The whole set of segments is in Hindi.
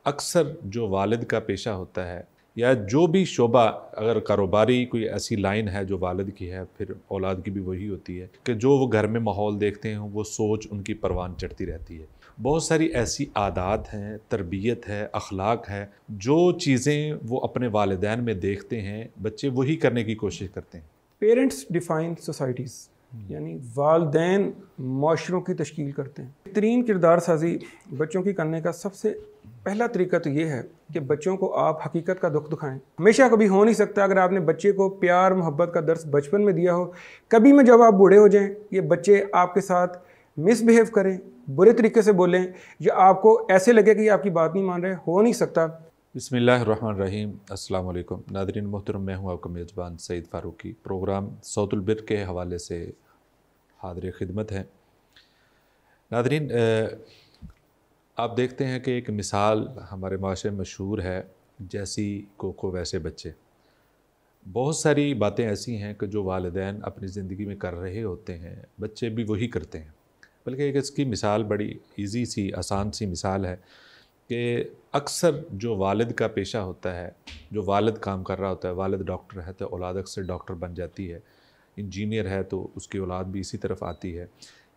अक्सर जो वालिद का पेशा होता है या जो भी शोबा, अगर कारोबारी कोई ऐसी लाइन है जो वालिद की है, फिर औलाद की भी वही होती है कि जो वो घर में माहौल देखते हैं वो सोच उनकी परवान चढ़ती रहती है। बहुत सारी ऐसी आदात हैं, तरबियत है, अखलाक है, जो चीज़ें वो अपने वालिदैन में देखते हैं बच्चे वही करने की कोशिश करते हैं। पेरेंट्स डिफाइन सोसाइटीज़, यानी वालदैन माशरों की तश्कील करते हैं। बेहतरीन किरदार साजी बच्चों की करने का सबसे पहला तरीका तो ये है कि बच्चों को आप हकीकत का दुख दिखाएं। हमेशा कभी हो नहीं सकता अगर आपने बच्चे को प्यार मोहब्बत का दर्स बचपन में दिया हो, कभी में जब आप बूढ़े हो जाएं ये बच्चे आपके साथ मिसबिहेव करें, बुरे तरीके से बोलें या आपको ऐसे लगे कि ये आपकी बात नहीं मान रहे, हो नहीं सकता। बिस्मिल्लाहिर्रहमानिर्रहीम। अस्सलाम वालेकुम नाज़रीन मोहतरम, मैं हूँ आपका मेज़बान सईद फ़ारूकी। प्रोग्राम सौतुल बिर के हवाले से हाज़िर खिदमत है। नाज़रीन, आप देखते हैं कि एक मिसाल हमारे माशरे में मशहूर है, जैसी कोको वैसे बच्चे। बहुत सारी बातें ऐसी हैं कि जो वालिदैन अपनी ज़िंदगी में कर रहे होते हैं बच्चे भी वही करते हैं। बल्कि एक इसकी मिसाल बड़ी इजी सी आसान सी मिसाल है कि अक्सर जो वालिद का पेशा होता है, जो वालिद काम कर रहा होता है, वालिद डॉक्टर है तो औलाद अक्सर डॉक्टर बन जाती है, इंजीनियर है तो उसकी औलाद भी इसी तरफ आती है,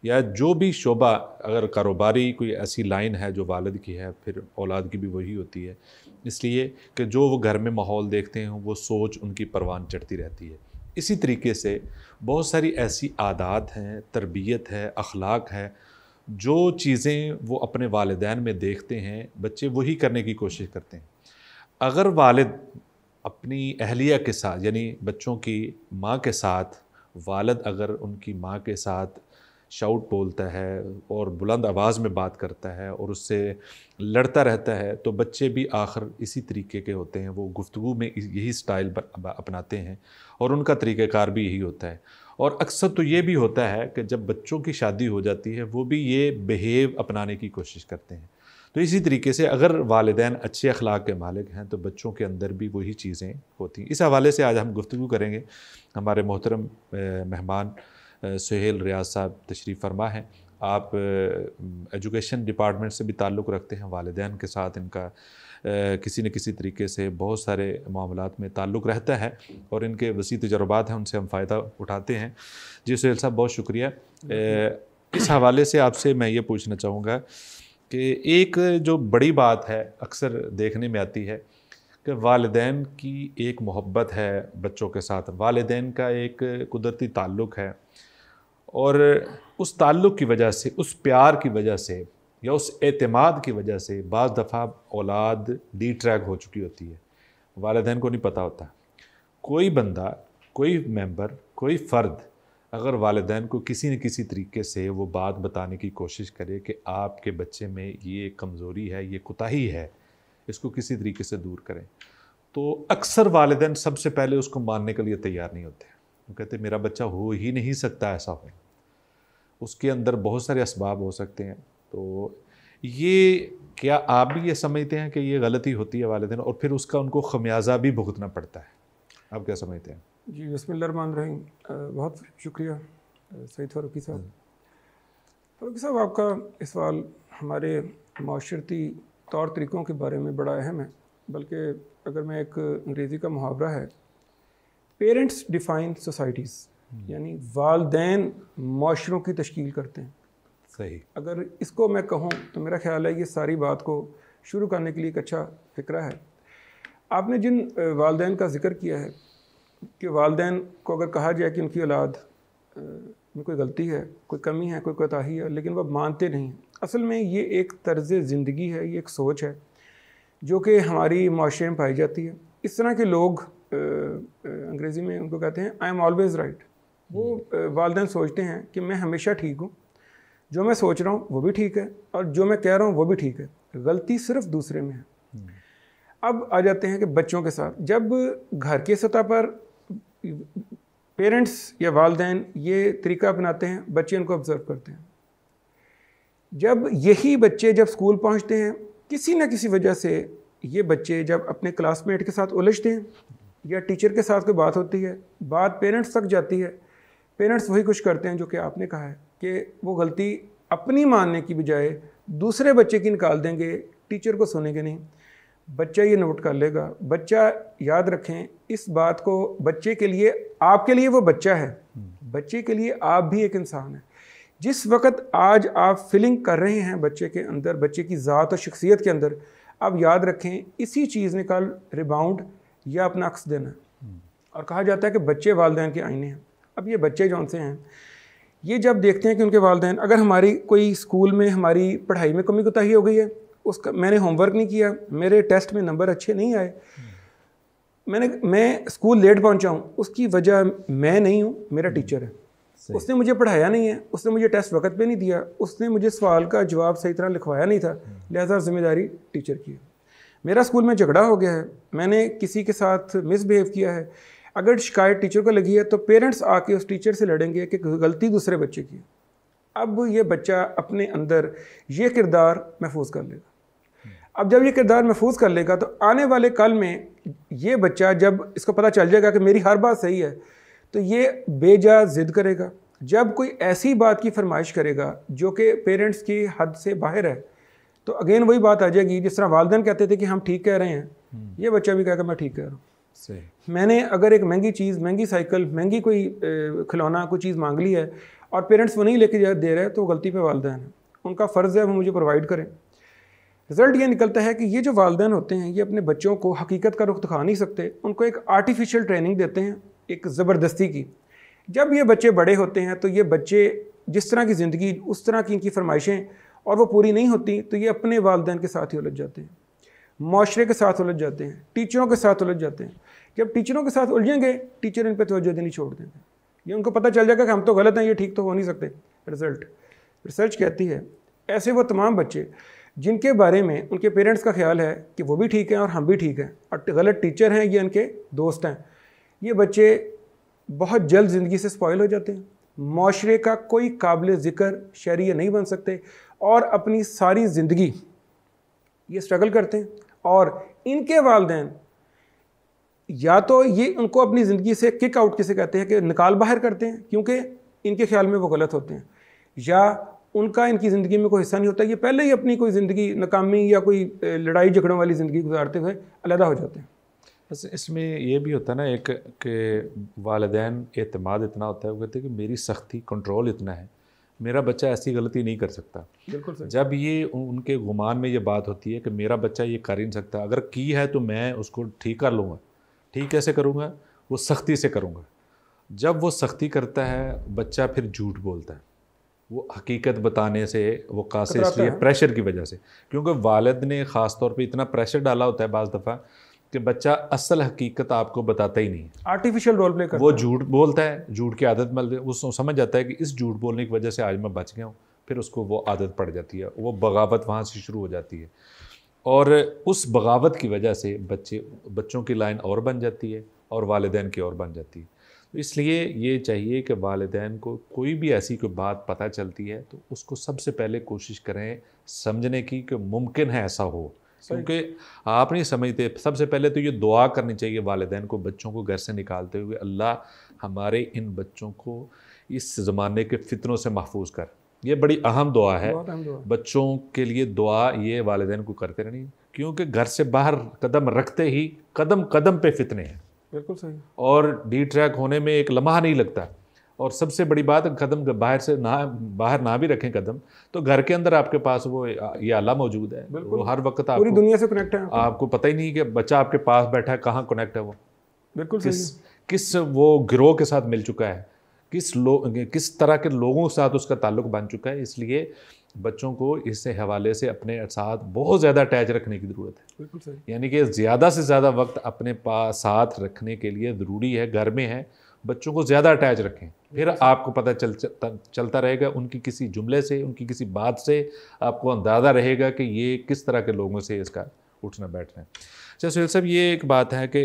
या जो भी शोबा, अगर कारोबारी कोई ऐसी लाइन है जो वालिद की है, फिर औलाद की भी वही होती है। इसलिए कि जो वो घर में माहौल देखते हैं वो सोच उनकी परवान चढ़ती रहती है। इसी तरीके से बहुत सारी ऐसी आदात हैं, तरबियत है, अखलाक है, जो चीज़ें वो अपने वालिदैन में देखते हैं बच्चे वही करने की कोशिश करते हैं। अगर वालिद अपनी अहलिया के साथ, यानी बच्चों की माँ के साथ, वालिद अगर उनकी माँ के साथ शाउट बोलता है और बुलंद आवाज़ में बात करता है और उससे लड़ता रहता है तो बच्चे भी आखिर इसी तरीके के होते हैं। वो गुफ्तगू में यही स्टाइल अपनाते हैं और उनका तरीक़ाकार भी यही होता है। और अक्सर तो ये भी होता है कि जब बच्चों की शादी हो जाती है वो भी ये बिहेव अपनाने की कोशिश करते हैं। तो इसी तरीके से अगर वालिदैन अच्छे अखलाक के मालिक हैं तो बच्चों के अंदर भी वही चीज़ें होती हैं। इस हवाले से आज हम गुफ्तगू करेंगे। हमारे मोहतरम मेहमान सुहेल रियाज साहब तशरीफ़ फरमा हैं। आप एजुकेशन डिपार्टमेंट से भी ताल्लुक़ रखते हैं, वालिदैन के साथ इनका किसी न किसी तरीके से बहुत सारे मामलात में ताल्लुक़ रहता है और इनके वसी तजुर्बात हैं, उनसे हम फ़ायदा उठाते हैं। जी सुहेल साहब, बहुत शुक्रिया। इस हवाले से आपसे मैं ये पूछना चाहूँगा कि एक जो बड़ी बात है अक्सर देखने में आती है कि वालिदैन की एक मोहब्बत है बच्चों के साथ, वालिदैन का एक कुदरती ताल्लुक़ है और उस ताल्लुक़ की वजह से, उस प्यार की वजह से या उस एतमाद की वजह से बाज़ दफ़ा औलाद डी ट्रैक हो चुकी होती है। वालिदैन को नहीं पता होता। कोई बंदा, कोई मेंबर, कोई फ़र्द अगर वालिदैन को किसी न किसी तरीके से वो बात बताने की कोशिश करे कि आपके बच्चे में ये कमज़ोरी है, ये कोताही है, इसको किसी तरीके से दूर करें, तो अक्सर वालिदैन सबसे पहले उसको मानने के लिए तैयार नहीं होते। वो कहते मेरा बच्चा हो ही नहीं सकता ऐसा हो, उसके अंदर बहुत सारे असबाब हो सकते हैं। तो ये क्या आप भी ये समझते हैं कि ये गलती होती है वालिदैन और फिर उसका उनको खमियाजा भी भुगतना पड़ता है? आप क्या समझते हैं? जी बिस्मिल्लाहिर्रहमानिर्रहीम। बहुत शुक्रिया सईद फ़ारूकी साहब। फ़ारूकी साहब, आपका इस सवाल हमारे माशरती तौर तरीक़ों के बारे में बड़ा अहम है। बल्कि अगर मैं एक अंग्रेज़ी का मुहावरा है, पेरेंट्स डिफाइन सोसाइटीज़, यानी वालदैन माशरों की तश्कील करते हैं। सही। अगर इसको मैं कहूँ तो मेरा ख़्याल है ये सारी बात को शुरू करने के लिए एक अच्छा फ़िक्रा है। आपने जिन वालदैन का ज़िक्र किया है कि वालदैन को अगर कहा जाए कि उनकी औलाद में कोई गलती है, कोई कमी है, कोई कोताही है, लेकिन वह मानते नहीं हैं। असल में ये एक तर्ज़ ज़िंदगी है, ये एक सोच है जो कि हमारी माशरे में पाई जाती है। इस तरह के लोग अंग्रेज़ी में उनको कहते हैं आई एम ऑलवेज़ राइट। वो वालिदैन सोचते हैं कि मैं हमेशा ठीक हूँ, जो मैं सोच रहा हूँ वो भी ठीक है और जो मैं कह रहा हूँ वो भी ठीक है, गलती सिर्फ दूसरे में है। अब आ जाते हैं कि बच्चों के साथ, जब घर के सतह पर पेरेंट्स या वालिदैन ये तरीका अपनाते हैं, बच्चे उनको ऑब्ज़र्व करते हैं। जब यही बच्चे जब स्कूल पहुँचते हैं, किसी न किसी वजह से ये बच्चे जब अपने क्लासमेट के साथ उलझते हैं या टीचर के साथ कोई बात होती है, बात पेरेंट्स तक जाती है, पेरेंट्स वही कुछ करते हैं जो कि आपने कहा है कि वो गलती अपनी मानने की बजाय दूसरे बच्चे की निकाल देंगे टीचर को सुनेंगे नहीं। बच्चा ये नोट कर लेगा। बच्चा याद रखें इस बात को, बच्चे के लिए, आपके लिए वो बच्चा है, बच्चे के लिए आप भी एक इंसान है। जिस वक्त आज आप फीलिंग कर रहे हैं बच्चे के अंदर, बच्चे की ज़ात और शख्सियत के अंदर, आप याद रखें इसी चीज़ ने कल रिबाउंड या अपना अक्स देना है। और कहा जाता है कि बच्चे वालिदैन के आईने हैं। अब ये बच्चे जौन से हैं, ये जब देखते हैं कि उनके वालिदैन, अगर हमारी कोई स्कूल में हमारी पढ़ाई में कमी कोताही हो गई है, उसका मैंने होमवर्क नहीं किया, मेरे टेस्ट में नंबर अच्छे नहीं आए, मैं स्कूल लेट पहुंचा हूँ, उसकी वजह मैं नहीं हूँ, मेरा टीचर है। उसने मुझे पढ़ाया नहीं है, उसने मुझे टेस्ट वक्त पे नहीं दिया, उसने मुझे सवाल का जवाब सही तरह लिखवाया नहीं था, लिहाजा जिम्मेदारी टीचर की है। मेरा स्कूल में झगड़ा हो गया है, मैंने किसी के साथ मिसबिहेव किया है, अगर शिकायत टीचर को लगी है तो पेरेंट्स आके उस टीचर से लड़ेंगे कि गलती दूसरे बच्चे की है। अब ये बच्चा अपने अंदर ये किरदार महफूज कर लेगा। अब जब ये किरदार महफूज कर लेगा तो आने वाले कल में ये बच्चा, जब इसको पता चल जाएगा कि मेरी हर बात सही है, तो ये बेजा ज़िद करेगा। जब कोई ऐसी बात की फरमाइश करेगा जो कि पेरेंट्स की हद से बाहर है, तो अगेन वही बात आ जाएगी, जिस तरह वालिदैन कहते थे कि हम ठीक कह रहे हैं, ये बच्चा भी कहेगा मैं ठीक कह रहा हूँ। मैंने अगर एक महंगी चीज़, महंगी साइकिल, महंगी कोई खिलौना, कोई चीज़ मांग ली है और पेरेंट्स वो नहीं लेके दे रहे, तो गलती पे वालिदैन है, उनका फ़र्ज़ है वो मुझे प्रोवाइड करें। रिज़ल्ट ये निकलता है कि ये जो वालिदैन होते हैं, ये अपने बच्चों को हकीकत का रुख दिखा नहीं सकते, उनको एक आर्टिफिशियल ट्रेनिंग देते हैं, एक ज़बरदस्ती की। जब ये बच्चे बड़े होते हैं तो ये बच्चे जिस तरह की ज़िंदगी, उस तरह की इनकी फरमाइशें, और वो पूरी नहीं होती तो ये अपने वालिदैन के साथ ही उलझ जाते हैं, माशरे के साथ उलझ जाते हैं, टीचरों के साथ उलझ जाते हैं। जब टीचरों के साथ उलझेंगे, टीचर इन पर तवज्जो देनी छोड़ देंगे, ये उनको पता चल जाएगा कि हम तो गलत हैं, ये ठीक तो हो नहीं सकते। रिसर्च कहती है ऐसे वो तमाम बच्चे जिनके बारे में उनके पेरेंट्स का ख्याल है कि वो भी ठीक हैं और हम भी ठीक हैं, और गलत टीचर हैं, ये इनके दोस्त हैं, ये बच्चे बहुत जल्द ज़िंदगी से स्पॉइल हो जाते हैं, माशरे का कोई काबिल ज़िक्र शहरी नहीं बन सकते, और अपनी सारी ज़िंदगी ये स्ट्रगल करते हैं। और इनके वालिदैन या तो ये उनको अपनी ज़िंदगी से किक आउट किसे कहते हैं, कि निकाल बाहर करते हैं क्योंकि इनके ख्याल में वो गलत होते हैं, या उनका इनकी ज़िंदगी में कोई हिस्सा नहीं होता, ये पहले ही अपनी कोई ज़िंदगी नाकामी या कोई लड़ाई झगड़ों वाली ज़िंदगी गुजारते हुए अलहदा हो जाते हैं। बस इसमें ये भी होता है ना एक कि वालिदैन एतमाद इतना होता है, वो कहते हैं कि मेरी सख्ती, कंट्रोल इतना है, मेरा बच्चा ऐसी गलती नहीं कर सकता। बिल्कुल सही। जब ये उनके गुमान में ये बात होती है कि मेरा बच्चा ये कर ही नहीं सकता, अगर की है तो मैं उसको ठीक कर लूँगा। ठीक कैसे करूँगा? वो सख्ती से करूँगा। जब वो सख्ती करता है, बच्चा फिर झूठ बोलता है, वो हकीकत बताने से वो कासे, इसलिए प्रेशर की वजह से, क्योंकि वालिद ने ख़ास तौर पे इतना प्रेशर डाला होता है बाज़ दफ़ा कि बच्चा असल हकीकत आपको बताता ही नहीं है, आर्टिफिशियल रोल प्ले करता है, वो झूठ बोलता है, झूठ की आदत में वो समझ जाता है कि इस झूठ बोलने की वजह से आज मैं बच गया हूँ, फिर उसको वो आदत पड़ जाती है, वो बगावत वहाँ से शुरू हो जाती है, और उस बगावत की वजह से बच्चों की लाइन और बन जाती है और वालिदैन की और बन जाती है। तो इसलिए ये चाहिए कि वालिदैन को कोई भी ऐसी कोई बात पता चलती है तो उसको सबसे पहले कोशिश करें समझने की कि मुमकिन है ऐसा हो, क्योंकि आप नहीं समझते। सबसे पहले तो ये दुआ करनी चाहिए वालिदैन को, बच्चों को घर से निकालते हुए, अल्लाह हमारे इन बच्चों को इस ज़माने के फितनों से महफूज कर। ये बड़ी अहम दुआ है बच्चों के लिए, दुआ ये वालिदैन को करते रहनी, क्योंकि घर से बाहर कदम रखते ही कदम कदम पे फितने हैं। बिल्कुल सही। और डी ट्रैक होने में एक लम्हा नहीं लगता। और सबसे बड़ी बात, कदम बाहर से बाहर ना भी रखें कदम, तो घर के अंदर आपके पास वो ये आला मौजूद है, वो हर वक्त आपको पूरी दुनिया से कनेक्ट है, आपको पता ही नहीं कि बच्चा आपके पास बैठा है, कहाँ कनेक्ट है वो, बिल्कुल किस वो गिरोह के साथ मिल चुका है, किस तरह के लोगों के साथ उसका ताल्लुक बन चुका है। इसलिए बच्चों को इस हवाले से अपने साथ बहुत ज़्यादा अटैच रखने की ज़रूरत है। बिल्कुल सही। यानी कि ज़्यादा से ज़्यादा वक्त अपने पास साथ रखने के लिए ज़रूरी है। घर में है, बच्चों को ज़्यादा अटैच रखें, फिर आपको पता चलता रहेगा, उनकी किसी जुमले से, उनकी किसी बात से आपको अंदाज़ा रहेगा कि ये किस तरह के लोगों से इसका उठना बैठना है। अच्छा सुहेल साहब, ये एक बात है कि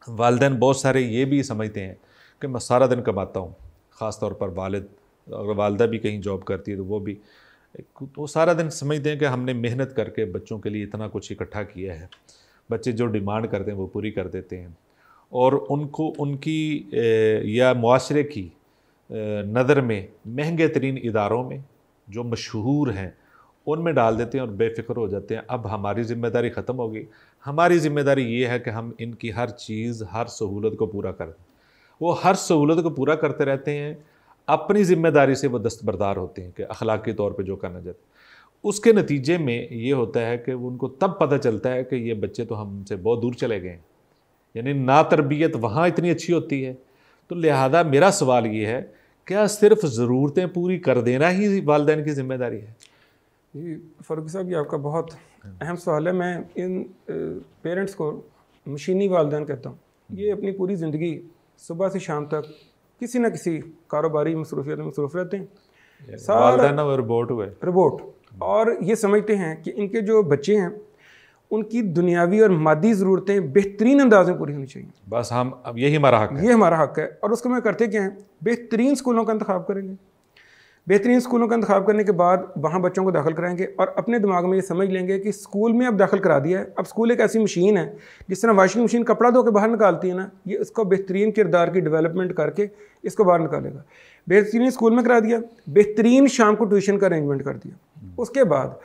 वालिदैन बहुत सारे ये भी समझते हैं कि मैं सारा दिन कमाता हूँ, ख़ास तौर पर वालिद, अगर वालदा भी कहीं जॉब करती है तो वो भी, वो सारा दिन समझते हैं कि हमने मेहनत करके बच्चों के लिए इतना कुछ इकट्ठा किया है, बच्चे जो डिमांड करते हैं वो पूरी कर देते हैं, और उनको उनकी या मुआशरे की नज़र में महंगे तरीन इदारों में जो मशहूर हैं उनमें डाल देते हैं और बेफिक्र हो जाते हैं। अब हमारी ज़िम्मेदारी ख़त्म होगी। हमारी ज़िम्मेदारी ये है कि हम इनकी हर चीज़, हर सहूलत को पूरा करें। वो हर सहूलत को पूरा करते रहते हैं, अपनी ज़िम्मेदारी से वो दस्तबरदार होते हैं कि अखलाकी तौर पे जो करना चाहते हैं। उसके नतीजे में ये होता है कि उनको तब पता चलता है कि ये बच्चे तो हमसे बहुत दूर चले गए हैं, यानी ना तरबियत वहाँ इतनी अच्छी होती है। तो लिहाजा मेरा सवाल ये है, क्या सिर्फ ज़रूरतें पूरी कर देना ही वालिदैन की ज़िम्मेदारी है? जी फ़ारूकी साहब, ये आपका बहुत अहम सवाल है। मैं इन पेरेंट्स को मशीनी वालिदैन कहता हूँ। ये अपनी पूरी ज़िंदगी सुबह से शाम तक किसी न किसी कारोबारी मसरूफियत में मसरूफ़ रहते हैं। वालिदैन वो रोबोट हुए, रोबोट। और ये समझते हैं कि इनके जो बच्चे हैं उनकी दुनियावी और मादी ज़रूरतें बेहतरीन अंदाज में पूरी होनी चाहिए। बस हम अब यही हमारा हक है, ये हमारा हक है। और उसको मैं करते क्या हैं, बेहतरीन स्कूलों का इंतखाब करेंगे। बेहतरीन स्कूलों का इंतखाब करने के बाद वहाँ बच्चों को दाखिल कराएंगे और अपने दिमाग में ये समझ लेंगे कि स्कूल में अब दाखिल करा दिया है। अब स्कूल एक ऐसी मशीन है, जिस तरह वॉशिंग मशीन कपड़ा धो के बाहर निकालती है ना, ये इसको बेहतरीन किरदार की डेवलपमेंट करके इसको बाहर निकालेगा। बेहतरीन स्कूल में करा दिया, बेहतरीन शाम को ट्यूशन का अरेंजमेंट कर दिया। उसके बाद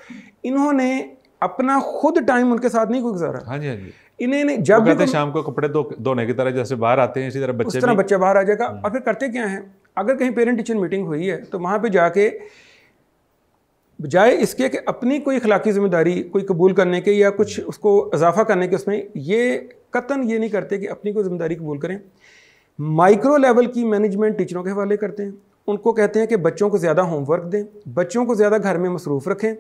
इन्होंने अपना खुद टाइम उनके साथ नहीं कोई गुजारा। हाँ जी, हाँ जी। इन्हें जब भी शाम को कपड़े धोने की तरह जैसे बाहर आते हैं, इसी तरह उस तरह बच्चा बाहर आ जाएगा। और फिर करते क्या है, अगर कहीं पेरेंट टीचर मीटिंग हुई है तो वहाँ पे जाके बजाय इसके कि अपनी कोई अखलाकी जिम्मेदारी कोई कबूल करने के या कुछ उसको इजाफा करने के, उसमें ये कतन ये नहीं करते कि अपनी कोई जिम्मेदारी कबूल करें। माइक्रो लेवल की मैनेजमेंट टीचरों के हवाले करते हैं। उनको कहते हैं कि बच्चों को ज़्यादा होमवर्क दें, बच्चों को ज़्यादा घर में मसरूफ़ रखें।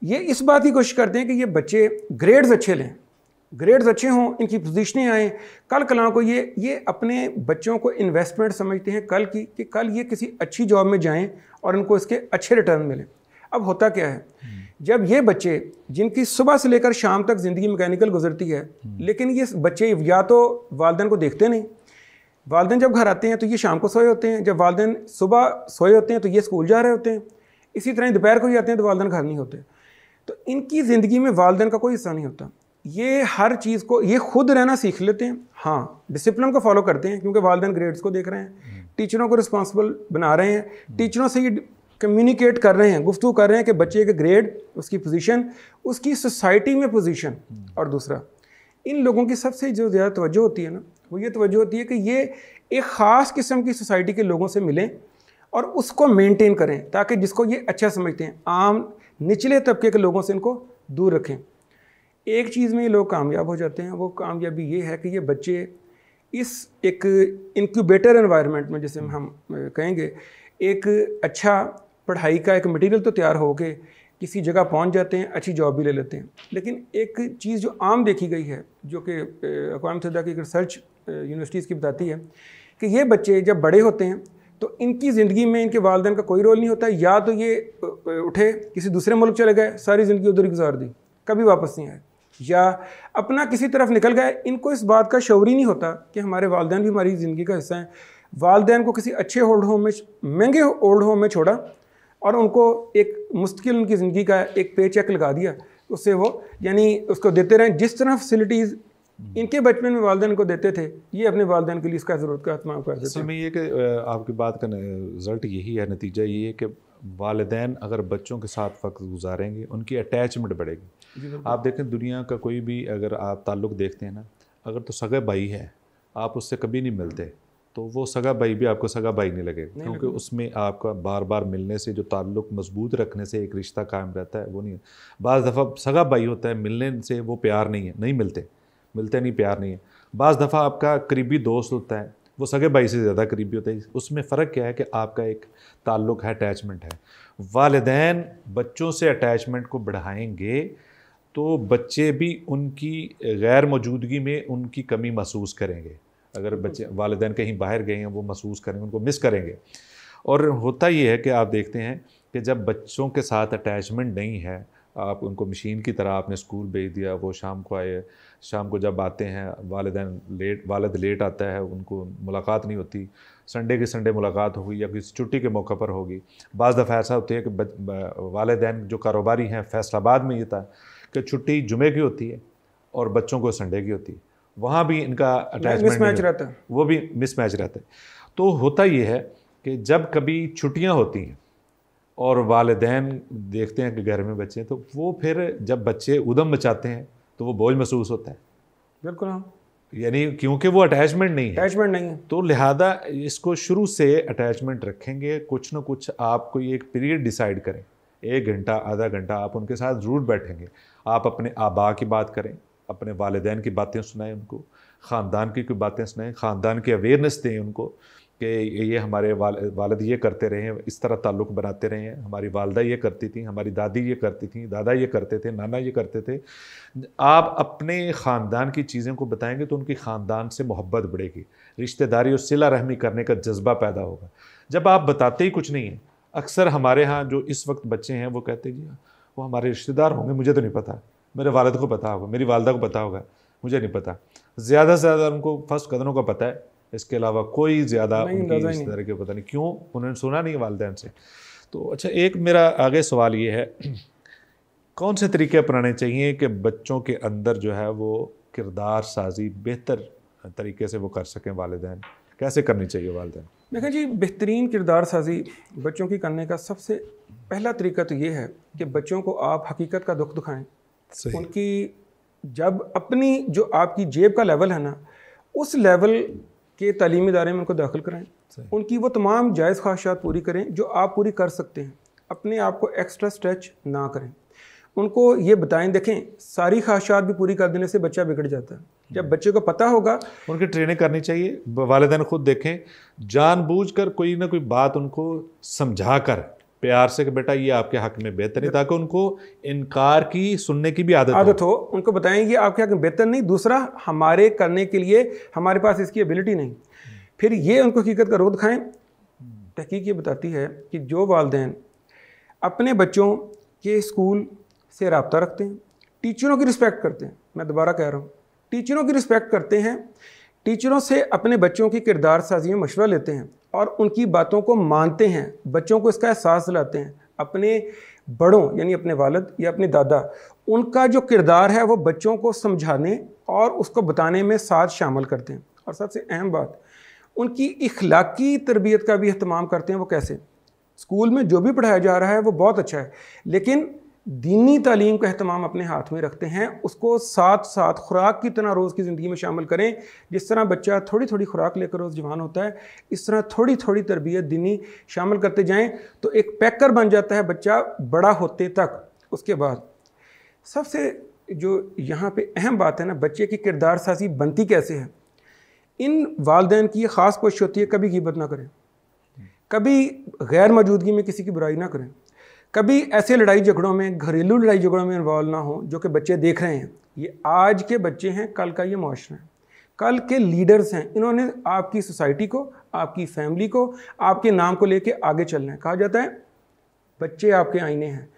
ये इस बात की कोशिश करते हैं कि ये बच्चे ग्रेड्स अच्छे लें, ग्रेड्स अच्छे हों, इनकी पोजीशनें आएँ। कल कलां को ये अपने बच्चों को इन्वेस्टमेंट समझते हैं कल की, कि कल ये किसी अच्छी जॉब में जाएं और इनको इसके अच्छे रिटर्न मिलें। अब होता क्या है, जब ये बच्चे जिनकी सुबह से लेकर शाम तक ज़िंदगी मैकेनिकल गुजरती है, लेकिन ये बच्चे या तो वालिदैन को देखते नहीं, वालिदैन जब घर आते हैं तो ये शाम को सोए होते हैं, जब वालिदैन सुबह सोए होते हैं तो ये स्कूल जा रहे होते हैं, इसी तरह दोपहर को ही आते हैं तो वालिदैन घर नहीं होते। तो इनकी ज़िंदगी में वालिदैन का कोई हिस्सा नहीं होता। ये हर चीज़ को ये खुद रहना सीख लेते हैं। हाँ, डिसिप्लिन को फॉलो करते हैं क्योंकि वालिदैन ग्रेड्स को देख रहे हैं, टीचरों को रिस्पॉन्सिबल बना रहे हैं, टीचरों से ये कम्युनिकेट कर रहे हैं, गुफ्तगू कर रहे हैं कि बच्चे के ग्रेड, उसकी पोजीशन, उसकी सोसाइटी में पोजीशन। और दूसरा, इन लोगों की सबसे जो ज़्यादा तवज्जो होती है ना, वो ये तवज्जो होती है कि ये एक ख़ास किस्म की सोसाइटी के लोगों से मिलें और उसको मेंटेन करें, ताकि जिसको ये अच्छा समझते हैं आम निचले तबके के लोगों से इनको दूर रखें। एक चीज़ में ये लोग कामयाब हो जाते हैं, वो कामयाबी ये है कि ये बच्चे इस एक इंक्यूबेटर एनवायरनमेंट में, जैसे हम कहेंगे, एक अच्छा पढ़ाई का एक मटेरियल तो तैयार हो के किसी जगह पहुंच जाते हैं, अच्छी जॉब भी ले लेते हैं। लेकिन एक चीज़ जो आम देखी गई है, जो कि अक़वाम मुत्तहिदा की रिसर्च यूनिवर्सिटीज़ की बताती है, कि ये बच्चे जब बड़े होते हैं तो इनकी ज़िंदगी में इनके वालिदैन का कोई रोल नहीं होता। या तो ये उठे किसी दूसरे मुल्क चले गए, सारी ज़िंदगी उधर ही गुजार दी, कभी वापस नहीं आए, या अपना किसी तरफ निकल गए। इनको इस बात का शऊर ही नहीं होता कि हमारे वालिदैन भी हमारी ज़िंदगी का हिस्सा हैं। वालिदैन को किसी अच्छे ओल्ड होम में, महंगे ओल्ड होम में छोड़ा और उनको एक मुस्तकिल उनकी ज़िंदगी का एक पे चेक लगा दिया, उससे वो यानी उसको देते रहें जिस तरह फैसिलिटीज़ इनके बचपन में वालिदैन को देते थे, ये अपने वालिदैन के लिए इसका ज़रूरत का इत्माम कर देते हैं। में ये कि आपकी बात का रिज़ल्ट यही है, नतीजा ये है कि वालिदैन अगर बच्चों के साथ वक्त गुजारेंगे, उनकी अटैचमेंट बढ़ेगी। आप देखें, दुनिया का कोई भी अगर आप ताल्लुक़ देखते हैं ना, अगर तो सगा भाई है, आप उससे कभी नहीं मिलते, तो वो सगा भाई भी आपको सगा भाई नहीं लगेगा, क्योंकि उसमें आपका बार बार मिलने से, जो ताल्लुक़ मजबूत रखने से एक रिश्ता कायम रहता है, वो नहीं है। बाज़ दफ़ा सगा भाई होता है, मिलने से वो प्यार नहीं है, नहीं मिलते नहीं, प्यार नहीं है। बाज़ दफ़ा आपका करीबी दोस्त होता है, वो सगे भाई से ज़्यादा करीबी होता है। उसमें फ़र्क क्या है कि आपका एक ताल्लुक़ है, अटैचमेंट है। वालिदैन बच्चों से अटैचमेंट को बढ़ाएंगे तो बच्चे भी उनकी गैर मौजूदगी में उनकी कमी महसूस करेंगे। अगर बच्चे वालिदैन कहीं बाहर गए हैं, वो महसूस करेंगे, उनको मिस करेंगे। और होता ये है कि आप देखते हैं कि जब बच्चों के साथ अटैचमेंट नहीं है, आप उनको मशीन की तरह आपने स्कूल भेज दिया, वो शाम को आए, शाम को जब आते हैं वालिद लेट आता है, उनको मुलाकात नहीं होती, संडे की संडे मुलाकात होगी या किसी छुट्टी के मौके पर होगी। बाज़ दफ़ा ऐसा होती है कि वालिदैन जो कारोबारी हैं, फैसलाबाद में ये था कि छुट्टी जुमे की होती है और बच्चों को संडे की होती है, वहाँ भी इनका अटैचमेंट रहता है, वो भी मिसमैच रहता है। तो होता ये है कि जब कभी छुट्टियाँ होती हैं और वालिदैन देखते हैं कि घर में बच्चे हैं, तो वो फिर जब बच्चे उधम मचाते हैं तो वो बोझ महसूस होता है। बिल्कुल हाँ, यानी क्योंकि वो अटैचमेंट नहीं है, अटैचमेंट नहीं है। तो लिहाजा इसको शुरू से अटैचमेंट रखेंगे। कुछ ना कुछ आप कोई एक पीरियड डिसाइड करें, 1 घंटा आधा घंटा आप उनके साथ ज़रूर बैठेंगे। आप अपने आबा की बात करें, अपने वालिदैन की बातें सुनाएं उनको, ख़ानदान की कोई बातें सुनाएं, ख़ानदान की अवेयरनेस दें उनको कि ये हमारे वालिद ये करते रहे हैं, इस तरह ताल्लुक़ बनाते रहे हैं, हमारी वालदा ये करती थी, हमारी दादी ये करती थी, दादा ये करते थे, नाना ये करते थे। आप अपने ख़ानदान की चीज़ों को बताएंगे तो उनकी ख़ानदान से मोहब्बत बढ़ेगी, रिश्तेदारी और सिला रहमी करने का जज्बा पैदा होगा। जब आप बताते ही कुछ नहीं है, अक्सर हमारे यहाँ जो इस वक्त बच्चे हैं वो कहते हैं जी वो हमारे रिश्तेदार होंगे, मुझे तो नहीं पता, मेरे वालिद को पता होगा, मेरी वालदा को पता होगा, मुझे नहीं पता। ज़्यादा से ज़्यादा उनको फर्स्ट कदरों का पता है, इसके अलावा कोई ज़्यादा उनकी इस तरह के पता नहीं, क्यों उन्होंने सुना नहीं वालिदैन से। तो अच्छा, एक मेरा आगे सवाल ये है, कौन से तरीके अपनाने चाहिए कि बच्चों के अंदर जो है वो किरदार साजी बेहतर तरीके से वो कर सकें? वालिदैन कैसे करनी चाहिए वालिदैन? देखें जी, बेहतरीन किरदार साजी बच्चों की करने का सबसे पहला तरीका तो ये है कि बच्चों को आप हकीकत का दुख दिखाएं। उनकी जब अपनी जो आपकी जेब का लेवल है ना, उस लेवल के तालीमी इदारे में उनको दाखिल कराएं। उनकी वो तमाम जायज़ ख्वाहिशात पूरी करें जो आप पूरी कर सकते हैं। अपने आप को एक्स्ट्रा स्ट्रेच ना करें। उनको ये बताएं, देखें सारी ख्वाहिशात भी पूरी कर देने से बच्चा बिगड़ जाता है। जब बच्चे को पता होगा, उनकी ट्रेनिंग करनी चाहिए। वालिदैन खुद देखें, जानबूझकर कोई ना कोई बात उनको समझा कर प्यार से कि बेटा ये आपके हक में बेहतर नहीं, ताकि उनको इनकार की सुनने की भी आदत हो। उनको बताएं ये आपके हक में बेहतर नहीं, दूसरा हमारे करने के लिए हमारे पास इसकी एबिलिटी नहीं। फिर ये उनको हकीकत का रुख दिखाएं। तहकीक ये बताती है कि जो वालिदैन अपने बच्चों के स्कूल से रब्ता रखते हैं, टीचरों की रिस्पेक्ट करते हैं, मैं दोबारा कह रहा हूँ, टीचरों की रिस्पेक्ट करते हैं, टीचरों से अपने बच्चों की किरदार साजी में मशवरा लेते हैं और उनकी बातों को मानते हैं, बच्चों को इसका एहसास दिलाते हैं, अपने बड़ों यानी अपने वालिद या अपने दादा, उनका जो किरदार है वो बच्चों को समझाने और उसको बताने में साथ शामिल करते हैं। और सबसे अहम बात, उनकी इखलाकी तरबियत का भी अहतमाम करते हैं। वो कैसे? स्कूल में जो भी पढ़ाया जा रहा है वो बहुत अच्छा है, लेकिन दीनी तालीम का अहतमाम अपने हाथ में रखते हैं। उसको साथ साथ खुराक की तरह रोज़ की ज़िंदगी में शामिल करें। जिस तरह बच्चा थोड़ी थोड़ी खुराक लेकर रोज़ जवान होता है, इस तरह थोड़ी थोड़ी तरबियत दीनी शामिल करते जाएं तो एक पैकर बन जाता है बच्चा बड़ा होते तक। उसके बाद सबसे जो यहाँ पे अहम बात है ना, बच्चे की किरदार साजी बनती कैसे है। इन वालिदैन की ख़ास कोशिश होती है कभी गिबत ना करें, कभी गैर मौजूदगी में किसी की बुराई ना करें, कभी ऐसे लड़ाई झगड़ों में, घरेलू लड़ाई झगड़ों में इन्वॉल्व ना हो जो कि बच्चे देख रहे हैं। ये आज के बच्चे हैं, कल का ये मुआशरा है, कल के लीडर्स हैं। इन्होंने आपकी सोसाइटी को, आपकी फैमिली को, आपके नाम को लेके आगे चलना है। कहा जाता है बच्चे आपके आईने हैं।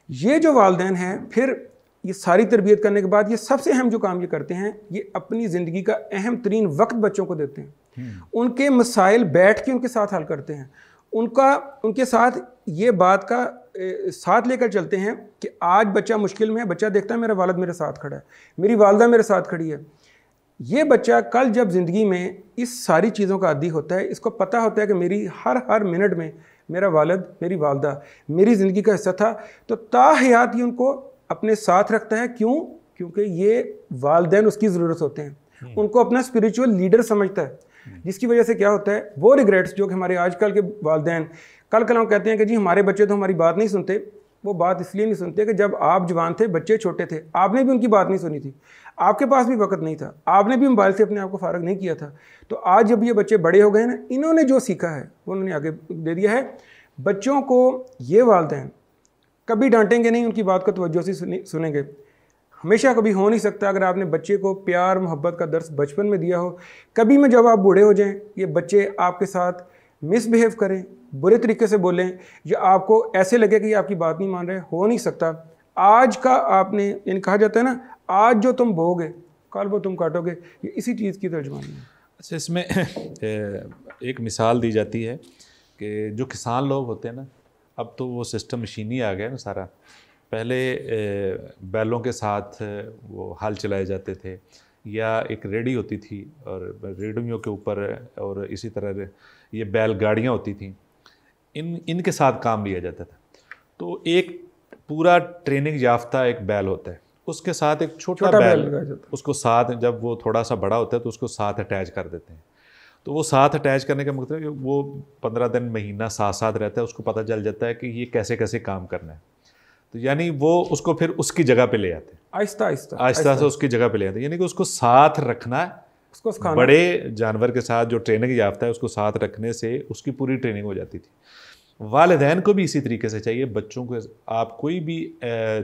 ये जो वालिदैन हैं, फिर ये सारी तरबियत करने के बाद ये सबसे अहम जो काम ये करते हैं, ये अपनी ज़िंदगी का अहम तरीन वक्त बच्चों को देते हैं। उनके मसाइल बैठ के उनके साथ हल करते हैं। उनके साथ ये बात का साथ लेकर चलते हैं कि आज बच्चा मुश्किल में है, बच्चा देखता है मेरा वालिद मेरे साथ खड़ा है, मेरी वालदा मेरे साथ खड़ी है। ये बच्चा कल जब ज़िंदगी में इस सारी चीज़ों का आदी होता है, इसको पता होता है कि मेरी हर मिनट में मेरा वालिद, मेरी वालदा मेरी ज़िंदगी का हिस्सा था, तो ताहयात ही उनको अपने साथ रखता है। क्यों? क्योंकि ये वालिदैन उसकी ज़रूरत होते हैं, उनको अपना स्पिरिचुअल लीडर समझता है। जिसकी वजह से क्या होता है, वो रिग्रेट्स जो कि हमारे आजकल के वालिदैन कल कलाम कहते हैं कि जी हमारे बच्चे तो हमारी बात नहीं सुनते। वो बात इसलिए नहीं सुनते कि जब आप जवान थे, बच्चे छोटे थे, आपने भी उनकी बात नहीं सुनी थी, आपके पास भी वक्त नहीं था, आपने भी मोबाइल से अपने आप को फारग नहीं किया था। तो आज जब ये बच्चे बड़े हो गए ना, इन्होंने जो सीखा है वो उन्होंने आगे दे दिया है। बच्चों को ये वालिदैन कभी डांटेंगे नहीं, उनकी बात को तवज्जो से सुनेंगे। हमेशा कभी हो नहीं सकता अगर आपने बच्चे को प्यार मोहब्बत का दर्स बचपन में दिया हो, कभी में जब आप बूढ़े हो जाएं ये बच्चे आपके साथ मिसबिहेव करें, बुरे तरीके से बोलें, या आपको ऐसे लगे कि ये आपकी बात नहीं मान रहे, हो नहीं सकता। आज का आपने इन कहा जाता है ना, आज जो तुम बोओगे कल वो तुम काटोगे, ये इसी चीज़ की तर्जुमानी है। अच्छा, इसमें एक मिसाल दी जाती है कि जो किसान लोग होते हैं ना, अब तो वो सिस्टम मशीनी आ गया ना सारा। पहले बैलों के साथ वो हल चलाए जाते थे, या एक रेडी होती थी और रेडियों के ऊपर, और इसी तरह ये बैलगाड़ियाँ होती थी, इनके साथ काम लिया जाता था। तो एक पूरा ट्रेनिंग याफ्ता एक बैल होता है, उसके साथ एक छोटा बैल, उसको साथ जब वो थोड़ा सा बड़ा होता है तो उसको साथ अटैच कर देते हैं। तो वो साथ अटैच करने का मतलब कि वो 15 दिन महीना साथ साथ रहता है, उसको पता चल जाता है कि ये कैसे कैसे काम करना है। तो यानी वो उसको फिर उसकी जगह पे ले आते हैं, आहिस्ता आहिस्ता से उसकी जगह पे ले आते हैं। यानी कि उसको साथ रखना है, उसको बड़े जानवर के साथ जो ट्रेनिंग याफ्ता है उसको साथ रखने से उसकी पूरी ट्रेनिंग हो जाती थी। वालिदैन को भी इसी तरीके से चाहिए। बच्चों को आप कोई भी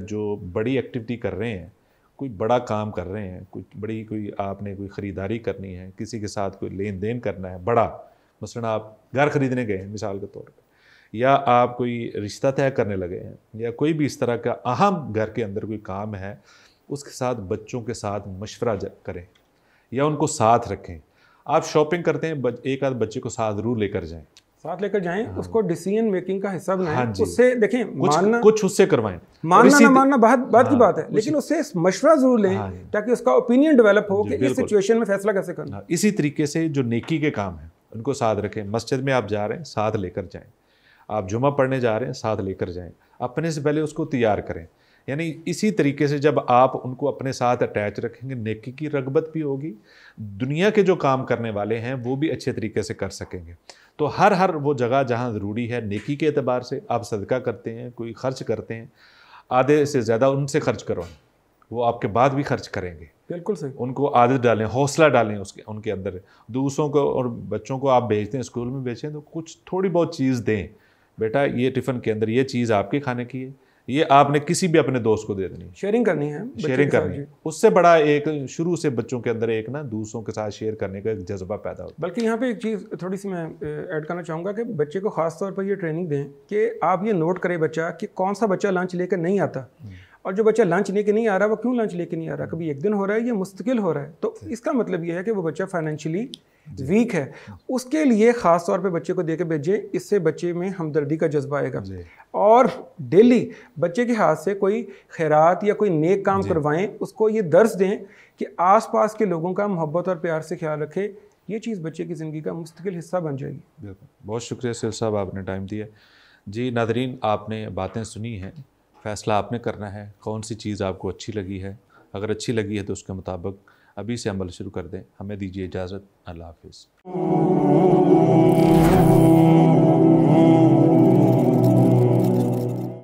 जो बड़ी एक्टिविटी कर रहे हैं, कोई बड़ा काम कर रहे हैं, कोई आपने कोई ख़रीदारी करनी है, किसी के साथ कोई लेन देन करना है बड़ा, मसलन आप घर ख़रीदने गए हैं मिसाल के तौर पर, या आप कोई रिश्ता तय करने लगे हैं, या कोई भी इस तरह का अहम घर के अंदर कोई काम है, उसके साथ बच्चों के साथ मशवरा करें या उनको साथ रखें। आप शॉपिंग करते हैं, एक आध बच्चे को साथ ज़रूर लेकर जाएँ, हाँ। उसको डिसीजन मेकिंग का हिस्सा बनाएं। हाँ, उससे देखें, कुछ उससे करवाएं। मानना ना मानना बात की बात है, लेकिन उससे मशवरा जरूर लें। हाँ, ताकि उसका ओपिनियन डेवलप हो कि इस सिचुएशन में फैसला कैसे करना। हाँ, इसी तरीके से जो नेकी के काम है उनको साथ रखें। मस्जिद में आप जा रहे हैं, साथ लेकर जाएं। आप जुमा पढ़ने जा रहे हैं, साथ लेकर जाएं। अपने से पहले उसको तैयार करें। यानी इसी तरीके से जब आप उनको अपने साथ अटैच रखेंगे, नेकी की रगबत भी होगी, दुनिया के जो काम करने वाले हैं वो भी अच्छे तरीके से कर सकेंगे। तो हर वो जगह जहाँ ज़रूरी है नेकी के एतबार से, आप सदका करते हैं, कोई खर्च करते हैं, आधे से ज़्यादा उनसे खर्च करो, वो आपके बाद भी खर्च करेंगे। बिल्कुल सही। उनको आदत डालें, हौसला डालें उनके अंदर। दूसरों को और बच्चों को आप भेजते हैं स्कूल में भेजें तो कुछ थोड़ी बहुत चीज़ दें, बेटा ये टिफ़िन के अंदर ये चीज़ आपके खाने की है, ये आपने किसी भी अपने दोस्त को दे देनी है, शेयरिंग करनी है, शेयरिंग करनी है। उससे बड़ा एक शुरू से बच्चों के अंदर एक ना दूसरों के साथ शेयर करने का एक जज्बा पैदा होता है। बल्कि यहाँ पे एक चीज़ थोड़ी सी मैं ऐड करना चाहूँगा कि बच्चे को ख़ास तौर पर ये ट्रेनिंग दें कि आप ये नोट करें बच्चा कि कौन सा बच्चा लंच लेकर नहीं आता, और जो बच्चा लंच लेके नहीं आ रहा वो क्यों लंच लेके नहीं आ रहा। कभी एक दिन हो रहा है या मुस्तकिल हो रहा है, तो इसका मतलब ये है कि वो बच्चा फाइनेंशियली वीक है। उसके लिए ख़ास तौर पे बच्चे को दे के भेजें, इससे बच्चे में हमदर्दी का जज्बा आएगा। और डेली बच्चे के हाथ से कोई खैरात या कोई नेक काम करवाएं, उसको ये दर्स दें कि आसपास के लोगों का मोहब्बत और प्यार से ख्याल रखें। ये चीज़ बच्चे की ज़िंदगी का मुस्तकिल हिस्सा बन जाएगी। बिल्कुल, बहुत शुक्रिया सैयद साहब, आपने टाइम दिया। जी नादरीन, आपने बातें सुनी हैं, फ़ैसला आपने करना है कौन सी चीज़ आपको अच्छी लगी है। अगर अच्छी लगी है तो उसके मुताबिक अभी से अमल शुरू कर दें। हमें दीजिए इजाज़त। अल्लाह हाफ़िज़।